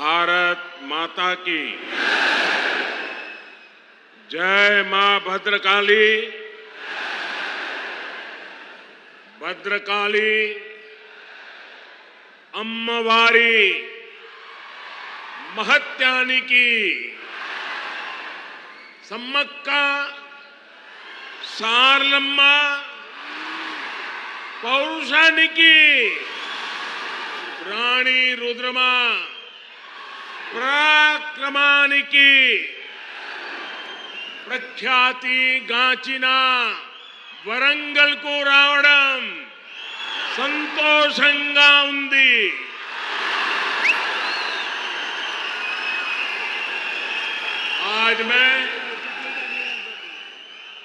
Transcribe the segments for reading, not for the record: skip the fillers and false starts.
भारत माता की जय। मां भद्रकाली, भद्रकाली अम्मवारी महत्यानिकी सम्मक्का सारलम्मा पौरुषानिकी रानी रुद्रमा पराक्रमानिकी प्रख्याति गांचिना वरंगल को रावणम संतोषंगा उंदी। आज मैं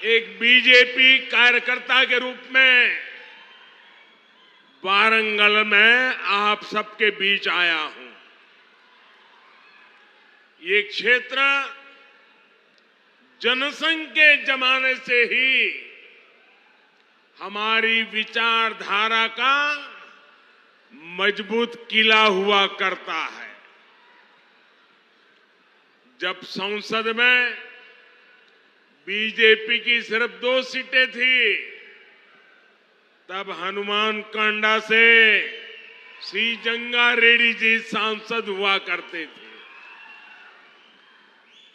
एक बीजेपी कार्यकर्ता के रूप में वारंगल में आप सबके बीच आया हूं। ये क्षेत्र जनसंघ के जमाने से ही हमारी विचारधारा का मजबूत किला हुआ करता है। जब संसद में बीजेपी की सिर्फ 2 सीटें थी, तब हनुमान कांडा से श्री जंगा रेड्डी जी सांसद हुआ करते थे।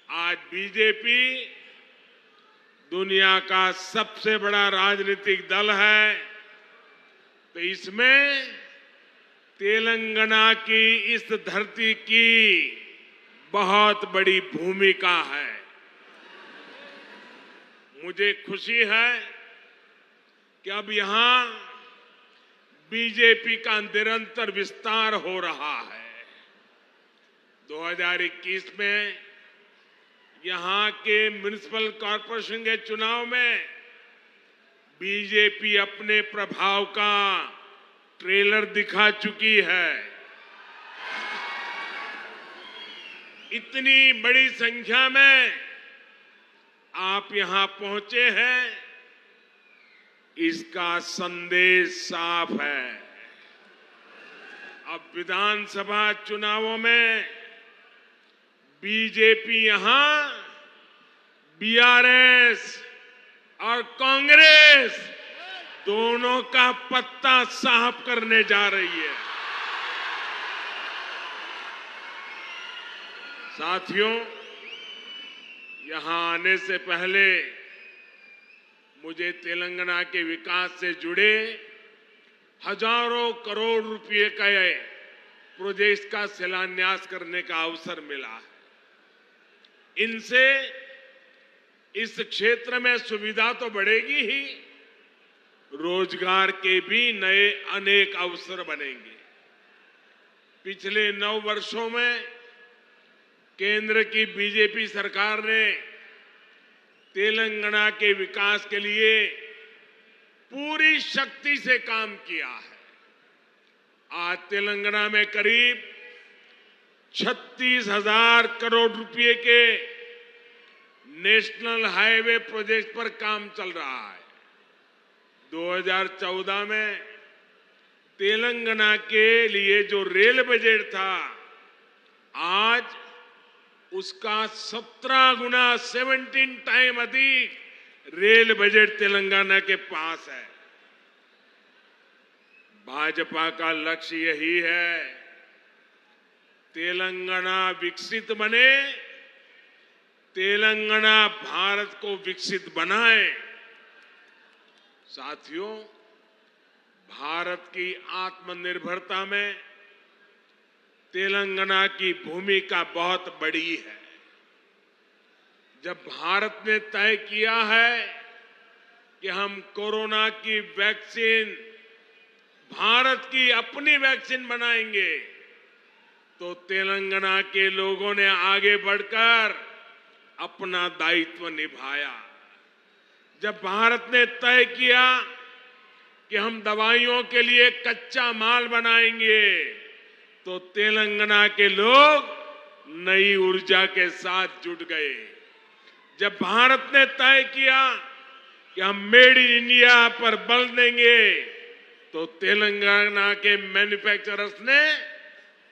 आज बीजेपी दुनिया का सबसे बड़ा राजनीतिक दल है, तो इसमें तेलंगाना की इस धरती की बहुत बड़ी भूमिका है। मुझे खुशी है कि अब यहां बीजेपी का निरंतर विस्तार हो रहा है। 2021 में यहां के म्युनिसिपल कॉरपोरेशन के चुनाव में बीजेपी अपने प्रभाव का ट्रेलर दिखा चुकी है। इतनी बड़ी संख्या में आप यहां पहुंचे हैं, इसका संदेश साफ है। अब विधानसभा चुनावों में बीजेपी यहां बीआरएस और कांग्रेस दोनों का पत्ता साफ करने जा रही है। साथियों, यहां आने से पहले मुझे तेलंगाना के विकास से जुड़े हजारों करोड़ रुपए के प्रोजेक्ट का शिलान्यास करने का अवसर मिला है। इनसे इस क्षेत्र में सुविधा तो बढ़ेगी ही, रोजगार के भी नए अनेक अवसर बनेंगे। पिछले 9 वर्षों में केंद्र की बीजेपी सरकार ने तेलंगाना के विकास के लिए पूरी शक्ति से काम किया है। आज तेलंगाना में करीब 36,000 करोड़ रुपए के नेशनल हाईवे प्रोजेक्ट पर काम चल रहा है। 2014 में तेलंगाना के लिए जो रेल बजट था, आज उसका 17 गुना 17 टाइम अधिक रेल बजट तेलंगाना के पास है। भाजपा का लक्ष्य यही है, तेलंगाना विकसित बने, तेलंगाना भारत को विकसित बनाए। साथियों, भारत की आत्मनिर्भरता में तेलंगाना की भूमिका बहुत बड़ी है। जब भारत ने तय किया है कि हम कोरोना की वैक्सीन, भारत की अपनी वैक्सीन बनाएंगे, तो तेलंगाना के लोगों ने आगे बढ़कर अपना दायित्व निभाया। जब भारत ने तय किया कि हम दवाइयों के लिए कच्चा माल बनाएंगे, तो तेलंगाना के लोग नई ऊर्जा के साथ जुट गए। जब भारत ने तय किया कि हम मेड इन इंडिया पर बल देंगे, तो तेलंगाना के मैन्युफैक्चरर्स ने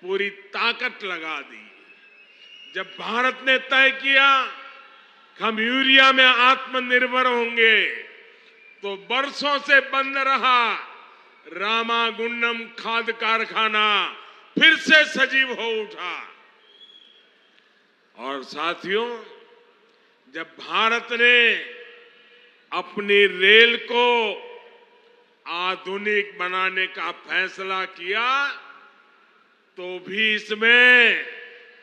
पूरी ताकत लगा दी। जब भारत ने तय किया कि हम यूरिया में आत्मनिर्भर होंगे, तो बरसों से बंद रहा रामागुंडम खाद कारखाना फिर से सजीव हो उठा। और साथियों, जब भारत ने अपनी रेल को आधुनिक बनाने का फैसला किया, तो भी इसमें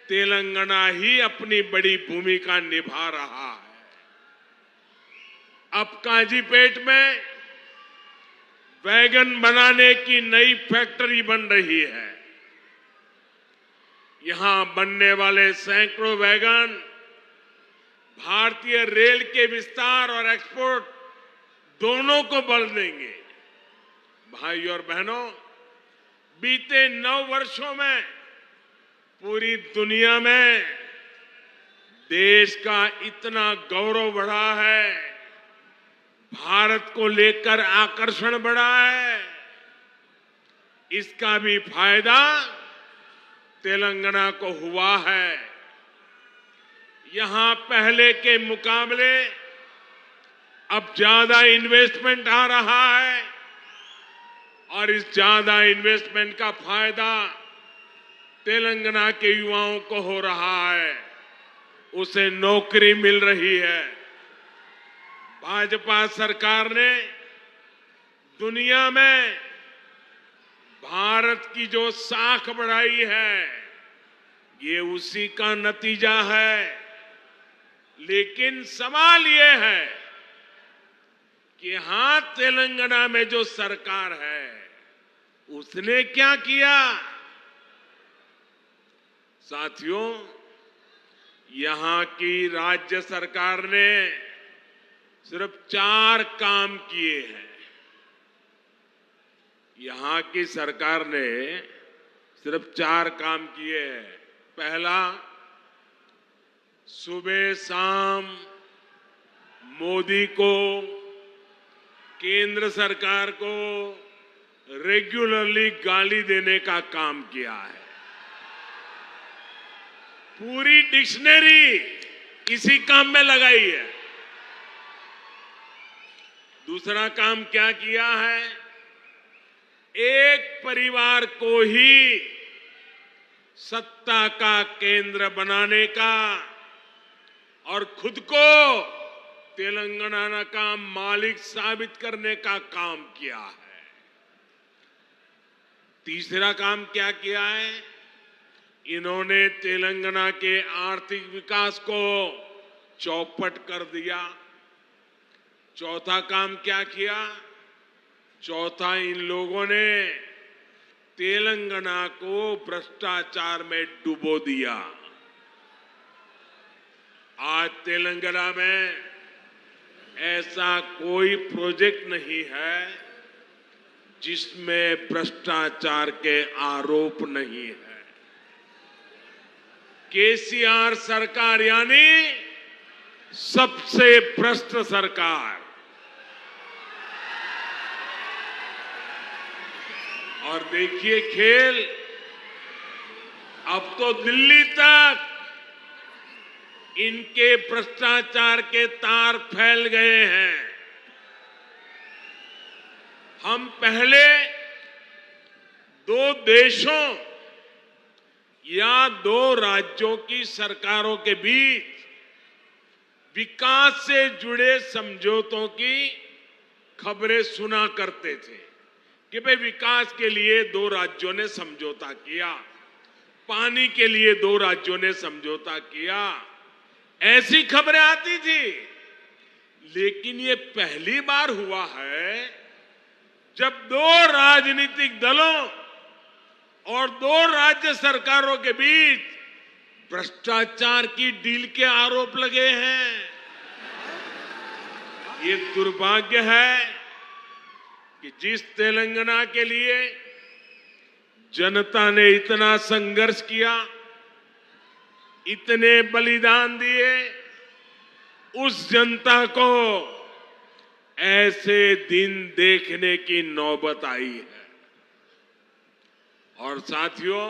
तेलंगाना ही अपनी बड़ी भूमिका निभा रहा है। अब काजीपेट में वैगन बनाने की नई फैक्ट्री बन रही है। यहां बनने वाले सैकड़ों वैगन भारतीय रेल के विस्तार और एक्सपोर्ट दोनों को बल देंगे। भाई और बहनों, बीते 9 वर्षों में पूरी दुनिया में देश का इतना गौरव बढ़ा है, भारत को लेकर आकर्षण बढ़ा है। इसका भी फायदा तेलंगाना को हुआ है। यहां पहले के मुकाबले अब ज्यादा इन्वेस्टमेंट आ रहा है और इस ज्यादा इन्वेस्टमेंट का फायदा तेलंगाना के युवाओं को हो रहा है, उसे नौकरी मिल रही है। भाजपा सरकार ने दुनिया में भारत की जो साख बढ़ाई है, ये उसी का नतीजा है। लेकिन सवाल ये है कि यहां तेलंगाना में जो सरकार है, उसने क्या किया? साथियों, यहां की राज्य सरकार ने सिर्फ 4 काम किए हैं। यहां की सरकार ने सिर्फ 4 काम किए हैं। पहला, सुबह शाम मोदी को, केंद्र सरकार को रेगुलरली गाली देने का काम किया है। पूरी डिक्शनरी इसी काम में लगाई है। दूसरा काम क्या किया है? एक परिवार को ही सत्ता का केंद्र बनाने का और खुद को तेलंगाना का मालिक साबित करने का काम किया है। तीसरा काम क्या किया है? इन्होंने तेलंगाना के आर्थिक विकास को चौपट कर दिया। चौथा काम क्या किया? चौथा, इन लोगों ने तेलंगाना को भ्रष्टाचार में डुबो दिया। आज तेलंगाना में ऐसा कोई प्रोजेक्ट नहीं है जिसमें भ्रष्टाचार के आरोप नहीं है। केसीआर सरकार यानी सबसे भ्रष्ट सरकार। और देखिए खेल, अब तो दिल्ली तक इनके भ्रष्टाचार के तार फैल गए हैं। हम पहले 2 देशों या 2 राज्यों की सरकारों के बीच विकास से जुड़े समझौतों की खबरें सुना करते थे कि भाई विकास के लिए 2 राज्यों ने समझौता किया, पानी के लिए 2 राज्यों ने समझौता किया, ऐसी खबरें आती थी। लेकिन ये पहली बार हुआ है जब 2 राजनीतिक दलों और 2 राज्य सरकारों के बीच भ्रष्टाचार की डील के आरोप लगे हैं। ये दुर्भाग्य है कि जिस तेलंगाना के लिए जनता ने इतना संघर्ष किया, इतने बलिदान दिए, उस जनता को ऐसे दिन देखने की नौबत आई है। और साथियों,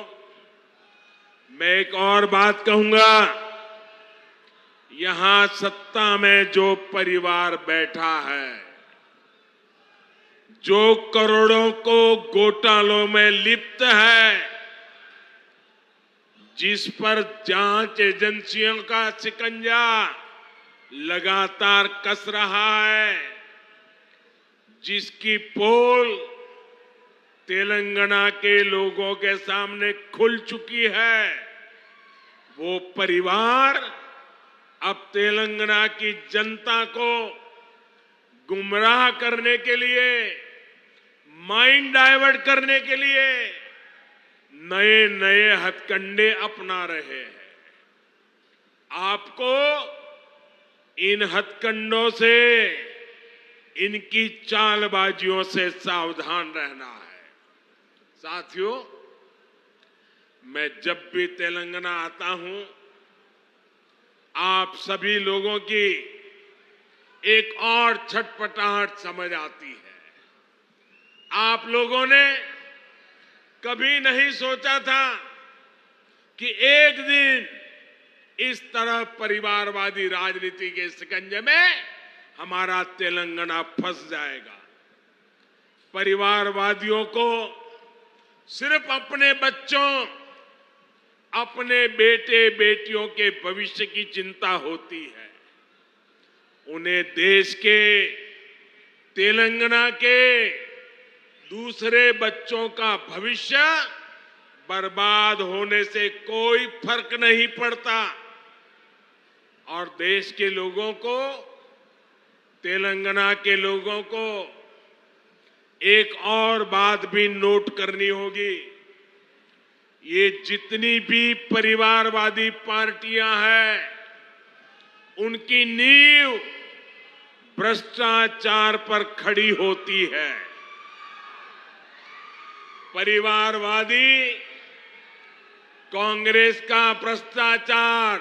मैं एक और बात कहूंगा, यहां सत्ता में जो परिवार बैठा है, जो करोड़ों को घोटालों में लिप्त है, जिस पर जांच एजेंसियों का शिकंजा लगातार कस रहा है, जिसकी पोल तेलंगाना के लोगों के सामने खुल चुकी है, वो परिवार अब तेलंगाना की जनता को गुमराह करने के लिए, माइंड डाइवर्ट करने के लिए नए नए हथकंडे अपना रहे हैं। आपको इन हथकंडों से, इनकी चालबाजियों से सावधान रहना है। साथियों, मैं जब भी तेलंगाना आता हूं, आप सभी लोगों की एक और छटपटाहट समझ आती है। आप लोगों ने कभी नहीं सोचा था कि एक दिन इस तरह परिवारवादी राजनीति के शिकंजे में हमारा तेलंगाना फंस जाएगा। परिवारवादियों को सिर्फ अपने बच्चों, अपने बेटे बेटियों के भविष्य की चिंता होती है। उन्हें देश के, तेलंगाना के दूसरे बच्चों का भविष्य बर्बाद होने से कोई फर्क नहीं पड़ता। और देश के लोगों को, तेलंगाना के लोगों को एक और बात भी नोट करनी होगी। ये जितनी भी परिवारवादी पार्टियां हैं, उनकी नींव भ्रष्टाचार पर खड़ी होती है। परिवारवादी कांग्रेस का भ्रष्टाचार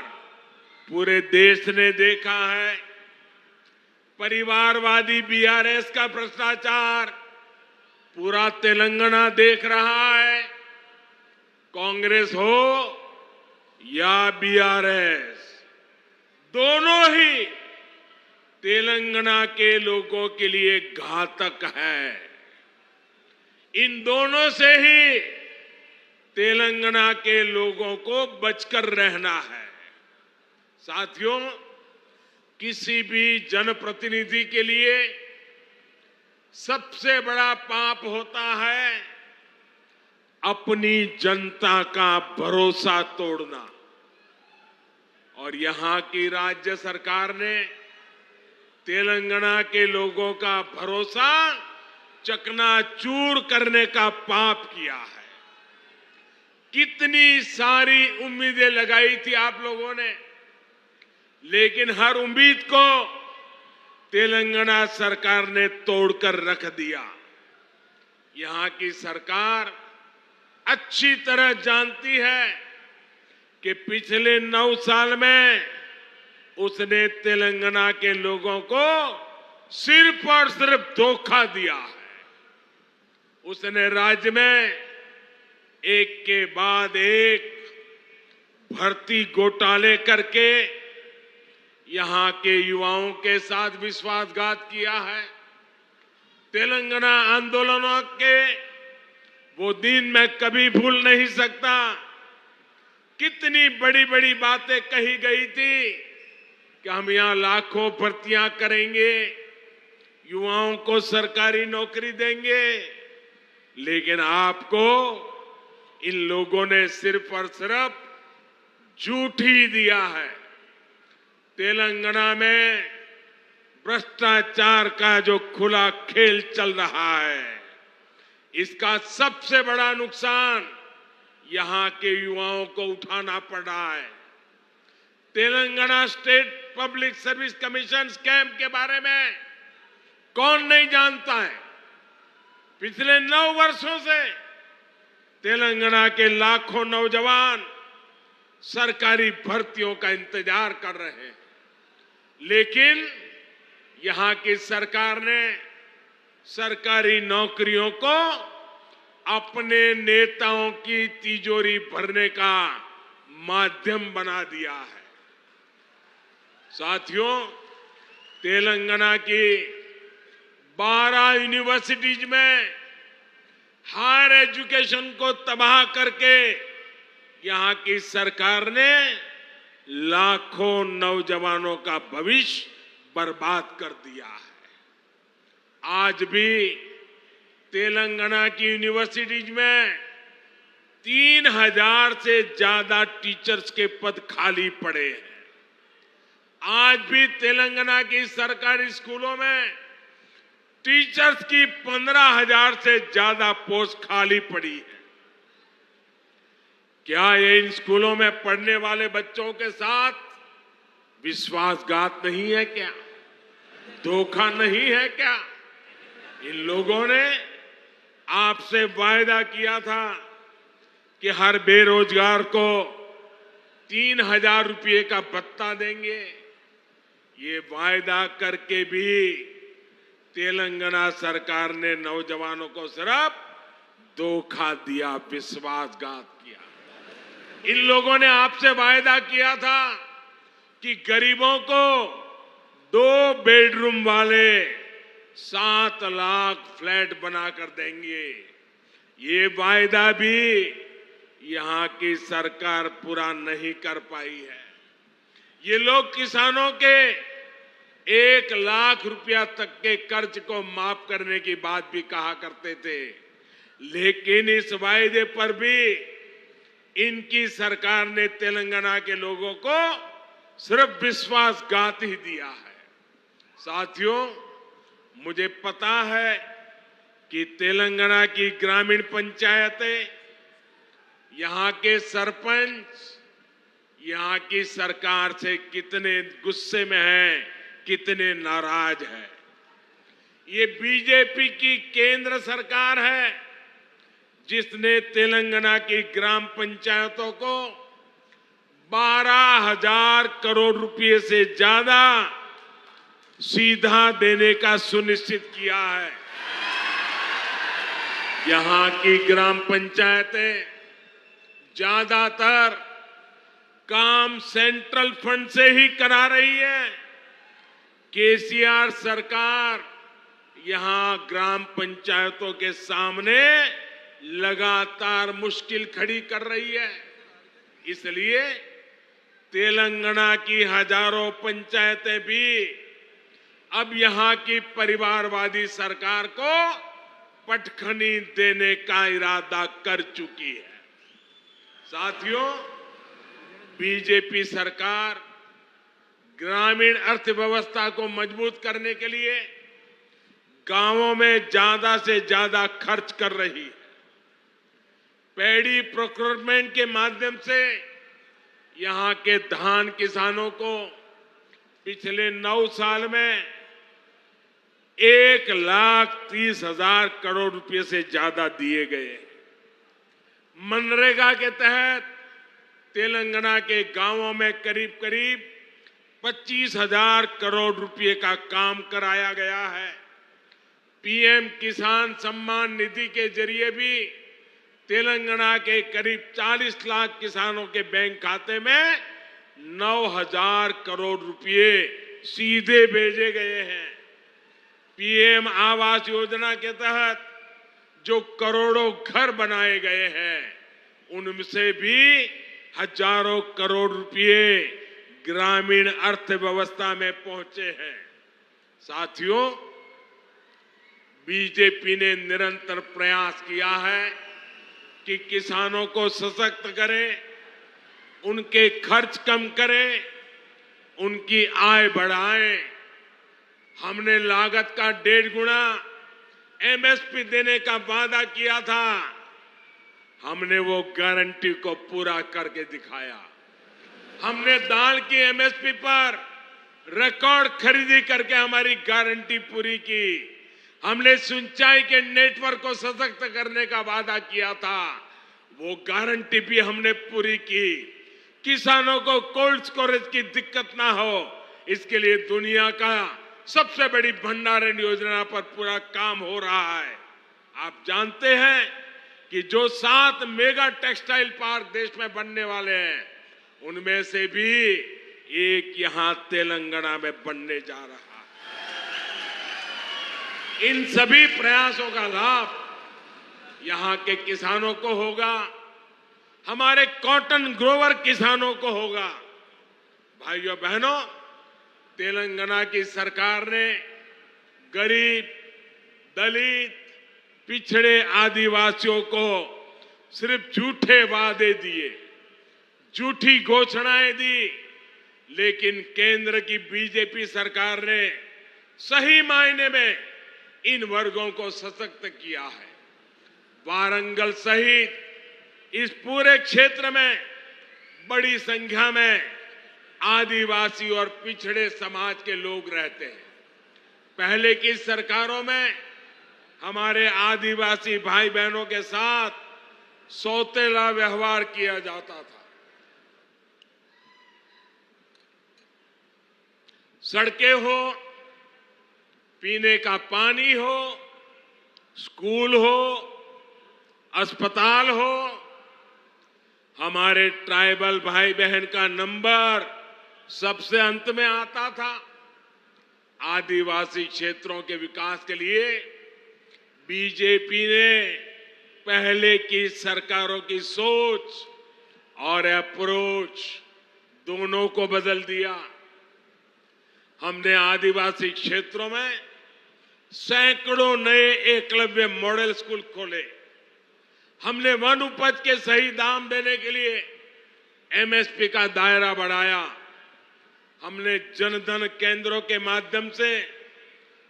पूरे देश ने देखा है। परिवारवादी बीआरएस का भ्रष्टाचार पूरा तेलंगाना देख रहा है। कांग्रेस हो या बीआरएस, दोनों ही तेलंगाना के लोगों के लिए घातक है। इन दोनों से ही तेलंगाना के लोगों को बचकर रहना है। साथियों, किसी भी जनप्रतिनिधि के लिए सबसे बड़ा पाप होता है अपनी जनता का भरोसा तोड़ना। और यहां की राज्य सरकार ने तेलंगाना के लोगों का भरोसा चकनाचूर करने का पाप किया है। कितनी सारी उम्मीदें लगाई थी आप लोगों ने, लेकिन हर उम्मीद को तेलंगाना सरकार ने तोड़कर रख दिया। यहां की सरकार अच्छी तरह जानती है कि पिछले 9 साल में उसने तेलंगाना के लोगों को सिर्फ और सिर्फ धोखा दिया है। उसने राज्य में एक के बाद एक भर्ती घोटाले करके यहां के युवाओं के साथ विश्वासघात किया है। तेलंगाना आंदोलनों के वो दिन मैं कभी भूल नहीं सकता। कितनी बड़ी बड़ी बातें कही गई थी कि हम यहां लाखों भर्तियां करेंगे, युवाओं को सरकारी नौकरी देंगे, लेकिन आपको इन लोगों ने सिर्फ और सिर्फ झूठ ही दिया है। तेलंगाना में भ्रष्टाचार का जो खुला खेल चल रहा है, इसका सबसे बड़ा नुकसान यहां के युवाओं को उठाना पड़ रहा है। Telangana state public service commission scam के बारे में कौन नहीं जानता है। पिछले 9 वर्षों से तेलंगाना के लाखों नौजवान सरकारी भर्तियों का इंतजार कर रहे हैं, लेकिन यहां की सरकार ने सरकारी नौकरियों को अपने नेताओं की तिजोरी भरने का माध्यम बना दिया है। साथियों, तेलंगाना की 12 यूनिवर्सिटीज में हायर एजुकेशन को तबाह करके यहां की सरकार ने लाखों नौजवानों का भविष्य बर्बाद कर दिया है। आज भी तेलंगाना की यूनिवर्सिटीज में 3000 से ज्यादा टीचर्स के पद खाली पड़े हैं। आज भी तेलंगाना की सरकारी स्कूलों में टीचर्स की 15,000 से ज्यादा पोस्ट खाली पड़ी है। क्या ये इन स्कूलों में पढ़ने वाले बच्चों के साथ विश्वासघात नहीं है क्या? धोखा नहीं है क्या? इन लोगों ने आपसे वायदा किया था कि हर बेरोजगार को 3,000 रुपये का भत्ता देंगे। ये वायदा करके भी तेलंगाना सरकार ने नौजवानों को सिर्फ धोखा दिया, विश्वासघात किया। इन लोगों ने आपसे वायदा किया था कि गरीबों को 2 बेडरूम वाले 7 लाख फ्लैट बनाकर देंगे। ये वायदा भी यहां की सरकार पूरा नहीं कर पाई है। ये लोग किसानों के 1 लाख रुपया तक के कर्ज को माफ करने की बात भी कहा करते थे, लेकिन इस वायदे पर भी इनकी सरकार ने तेलंगाना के लोगों को सिर्फ विश्वासघात ही दिया है। साथियों, मुझे पता है कि तेलंगाना की ग्रामीण पंचायतें, यहां के सरपंच यहां की सरकार से कितने गुस्से में हैं, कितने नाराज हैं। ये बीजेपी की केंद्र सरकार है जिसने तेलंगाना की ग्राम पंचायतों को 12,000 करोड़ रुपए से ज्यादा सीधा देने का सुनिश्चित किया है। यहां की ग्राम पंचायतें ज्यादातर काम सेंट्रल फंड से ही करा रही है। केसीआर सरकार यहां ग्राम पंचायतों के सामने लगातार मुश्किल खड़ी कर रही है। इसलिए तेलंगाना की हजारों पंचायतें भी अब यहां की परिवारवादी सरकार को पटखनी देने का इरादा कर चुकी है। साथियों, बीजेपी सरकार ग्रामीण अर्थव्यवस्था को मजबूत करने के लिए गांवों में ज्यादा से ज्यादा खर्च कर रही है। पैडी प्रोक्योरमेंट के माध्यम से यहां के धान किसानों को पिछले 9 साल में 1,30,000 करोड़ रुपए से ज्यादा दिए गए। मनरेगा के तहत तेलंगाना के गांवों में करीब करीब 25,000 करोड़ रुपए का काम कराया गया है। पीएम किसान सम्मान निधि के जरिए भी तेलंगाना के करीब 40 लाख किसानों के बैंक खाते में 9,000 करोड़ रुपए सीधे भेजे गए हैं। पीएम आवास योजना के तहत जो करोड़ों घर बनाए गए हैं, उनमें से भी हजारों करोड़ रुपए ग्रामीण अर्थव्यवस्था में पहुंचे हैं। साथियों, बीजेपी ने निरंतर प्रयास किया है कि किसानों को सशक्त करें, उनके खर्च कम करें, उनकी आय बढ़ाएं। हमने लागत का 1.5 गुना एमएसपी देने का वादा किया था। हमने वो गारंटी को पूरा करके दिखाया। हमने दाल की एमएसपी पर रिकॉर्ड खरीदी करके हमारी गारंटी पूरी की। हमने सिंचाई के नेटवर्क को सशक्त करने का वादा किया था, वो गारंटी भी हमने पूरी की। किसानों को कोल्ड स्टोरेज की दिक्कत ना हो, इसके लिए दुनिया का सबसे बड़ी भंडारण योजना पर पूरा काम हो रहा है। आप जानते हैं कि जो 7 मेगा टेक्सटाइल पार्क देश में बनने वाले हैं, उनमें से भी एक यहां तेलंगाना में बनने जा रहा है। इन सभी प्रयासों का लाभ यहां के किसानों को होगा, हमारे कॉटन ग्रोवर किसानों को होगा। भाइयों बहनों, तेलंगाना की सरकार ने गरीब, दलित, पिछड़े आदिवासियों को सिर्फ झूठे वादे दिए, झूठी घोषणाएं दी, लेकिन केंद्र की बीजेपी सरकार ने सही मायने में इन वर्गों को सशक्त किया है। वारंगल सहित इस पूरे क्षेत्र में बड़ी संख्या में आदिवासी और पिछड़े समाज के लोग रहते हैं। पहले की सरकारों में हमारे आदिवासी भाई बहनों के साथ सौतेला व्यवहार किया जाता था। सड़कें हो, पीने का पानी हो, स्कूल हो, अस्पताल हो, हमारे ट्राइबल भाई बहन का नंबर सबसे अंत में आता था। आदिवासी क्षेत्रों के विकास के लिए बीजेपी ने पहले की सरकारों की सोच और अप्रोच दोनों को बदल दिया। हमने आदिवासी क्षेत्रों में सैकड़ों नए एकलव्य मॉडल स्कूल खोले। हमने वन उपज के सही दाम देने के लिए एमएसपी का दायरा बढ़ाया। हमने जनधन केंद्रों के माध्यम से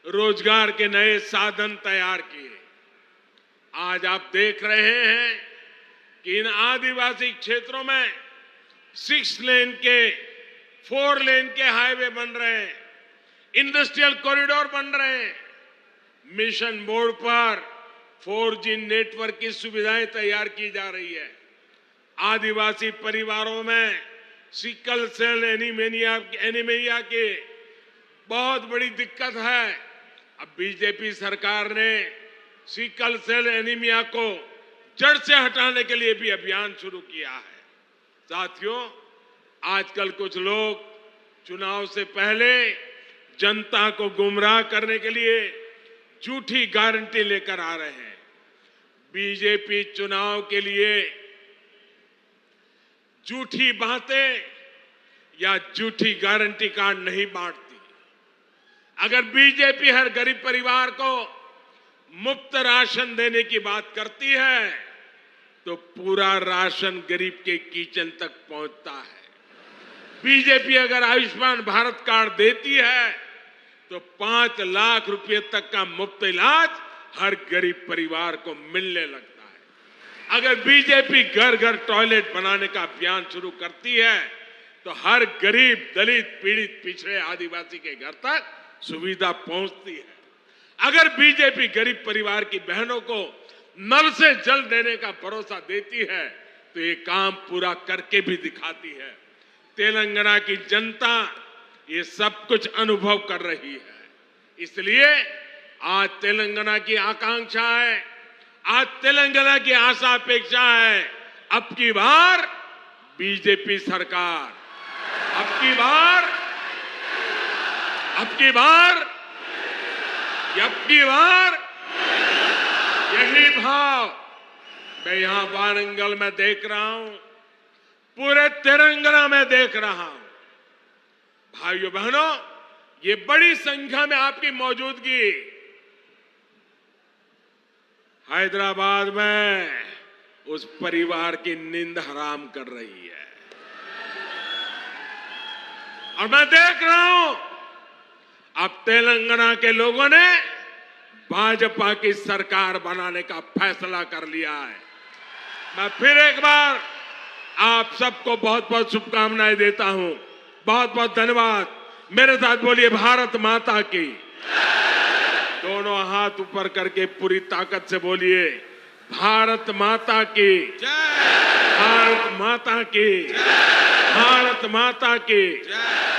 रोजगार के नए साधन तैयार किए। आज आप देख रहे हैं कि इन आदिवासी क्षेत्रों में 6 लेन के 4 लेन के हाईवे बन रहे हैं, इंडस्ट्रियल कॉरिडोर बन रहे हैं, मिशन मोड पर 4G नेटवर्क की सुविधाएं तैयार की जा रही है। आदिवासी परिवारों में सिकल सेल एनीमिया की बहुत बड़ी दिक्कत है। अब बीजेपी सरकार ने सिकल सेल एनीमिया को जड़ से हटाने के लिए भी अभियान शुरू किया है। साथियों, आजकल कुछ लोग चुनाव से पहले जनता को गुमराह करने के लिए झूठी गारंटी लेकर आ रहे हैं। बीजेपी चुनाव के लिए झूठी बातें या झूठी गारंटी कार्ड नहीं बांटती। अगर बीजेपी हर गरीब परिवार को मुफ्त राशन देने की बात करती है तो पूरा राशन गरीब के किचन तक पहुंचता है। बीजेपी अगर आयुष्मान भारत कार्ड देती है तो 5 लाख रुपए तक का मुफ्त इलाज हर गरीब परिवार को मिलने लगता है। अगर बीजेपी घर घर टॉयलेट बनाने का अभियान शुरू करती है तो हर गरीब, दलित, पीड़ित, पिछड़े आदिवासी के घर तक सुविधा पहुंचती है। अगर बीजेपी गरीब परिवार की बहनों को नल से जल देने का भरोसा देती है तो ये काम पूरा करके भी दिखाती है। तेलंगाना की जनता ये सब कुछ अनुभव कर रही है। इसलिए आज तेलंगाना की आकांक्षा है, आज तेलंगाना की आशा अपेक्षा है, अब की बार बीजेपी सरकार, अब की बार यही भाव मैं यहां वारंगल में देख रहा हूं, पूरे तेलंगाना में देख रहा हूं। भाइयों बहनों, ये बड़ी संख्या में आपकी मौजूदगी हैदराबाद में उस परिवार की नींद हराम कर रही है। और मैं देख रहा हूं अब तेलंगाना के लोगों ने भाजपा की सरकार बनाने का फैसला कर लिया है। मैं फिर एक बार आप सबको बहुत बहुत शुभकामनाएं देता हूं। बहुत बहुत धन्यवाद। मेरे साथ बोलिए भारत माता की। दोनों हाथ ऊपर करके पूरी ताकत से बोलिए भारत माता की जय, भारत माता की जय, भारत माता की जय।